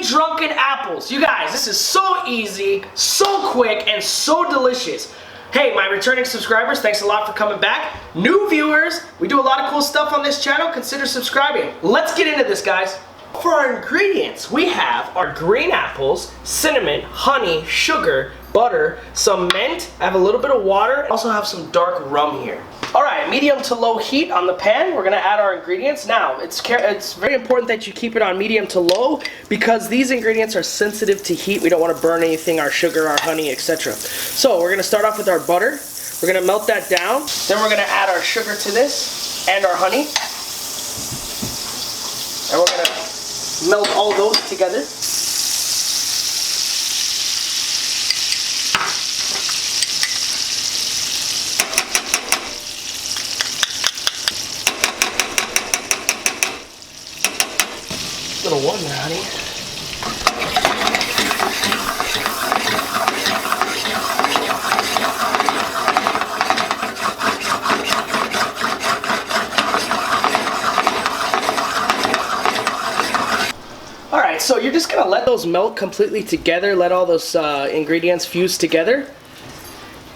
Homemade drunken apples. You guys, this is so easy, so quick, and so delicious. Hey, my returning subscribers, thanks a lot for coming back. New viewers, we do a lot of cool stuff on this channel. Consider subscribing. Let's get into this, guys. For our ingredients, we have our green apples, cinnamon, honey, sugar, butter, some mint. I have a little bit of water. I also have some dark rum here. All right, medium to low heat on the pan. We're gonna add our ingredients. Now, it's very important that you keep it on medium to low because these ingredients are sensitive to heat. We don't wanna burn anything, our sugar, our honey, etc. So we're gonna start off with our butter. We're gonna melt that down. Then we're gonna add our sugar to this and our honey. And we're gonna melt all those together. Little one there, honey. Alright, so you're just gonna let those melt completely together, let all those ingredients fuse together.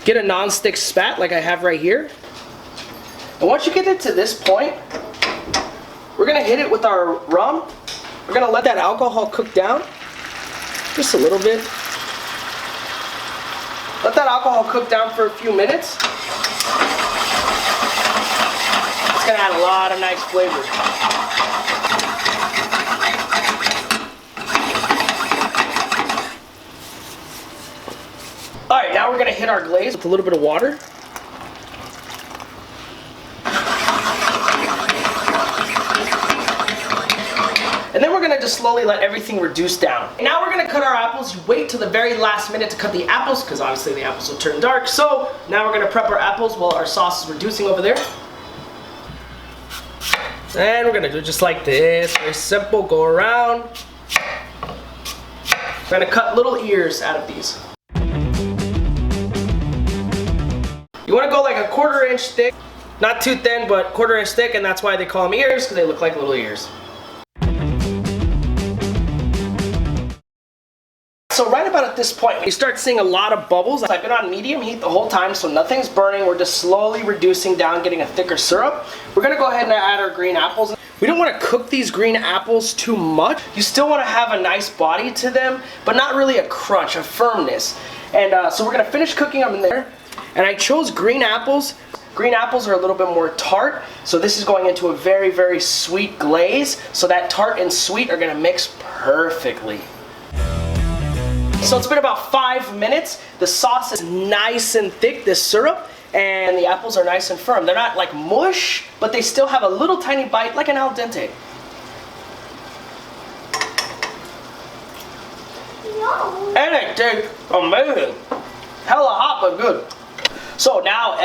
Get a non-stick spat like I have right here. And once you get it to this point, we're gonna hit it with our rum. We're gonna let that alcohol cook down, just a little bit. Let that alcohol cook down for a few minutes. It's gonna add a lot of nice flavor. All right, now we're gonna hit our glaze with a little bit of water. And then we're gonna just slowly let everything reduce down. Now we're gonna cut our apples. You wait till the very last minute to cut the apples because obviously the apples will turn dark. So now we're gonna prep our apples while our sauce is reducing over there. And we're gonna do it just like this. Very simple, go around. We're gonna cut little ears out of these. You wanna go like a 1/4 inch thick. Not too thin, but 1/4 inch thick, and that's why they call them ears, because they look like little ears. So right about at this point, you start seeing a lot of bubbles. I've been on medium heat the whole time, so nothing's burning. We're just slowly reducing down, getting a thicker syrup. We're gonna go ahead and add our green apples. We don't wanna cook these green apples too much. You still wanna have a nice body to them, but not really a crunch, a firmness. And so we're gonna finish cooking them in there. And I chose green apples. Green apples are a little bit more tart, so this is going into a very, very sweet glaze. So that tart and sweet are gonna mix perfectly. So it's been about 5 minutes. The sauce is nice and thick, this syrup, and the apples are nice and firm. They're not like mush, but they still have a little tiny bite, like an al dente. And it tastes amazing. Hella hot, but good. So now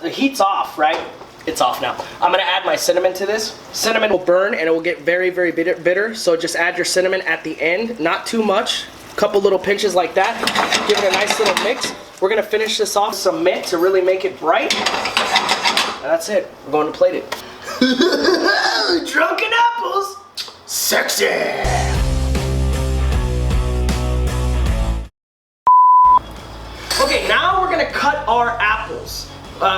the heat's off, right? It's off now. I'm gonna add my cinnamon to this. Cinnamon will burn and it will get very, very bitter. So just add your cinnamon at the end, not too much. Couple little pinches like that. Give it a nice little mix. We're gonna finish this off with some mint to really make it bright. And that's it. We're going to plate it. Drunken apples. Sexy. Okay, now we're gonna cut our apples.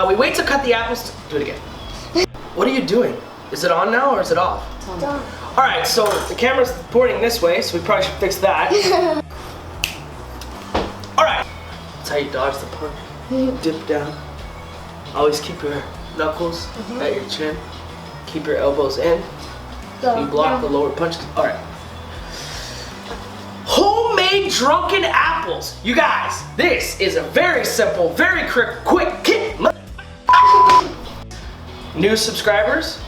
We wait to cut the apples. Do it again. What are you doing? Is it on now or is it off? It's on. All right, so the camera's pointing this way, so we probably should fix that. All right. That's how you dodge the punch. Dip down. Always keep your knuckles at your chin. Keep your elbows in. You block the lower punch. All right. Homemade drunken apples. You guys, this is a very simple, very quick kit. New subscribers,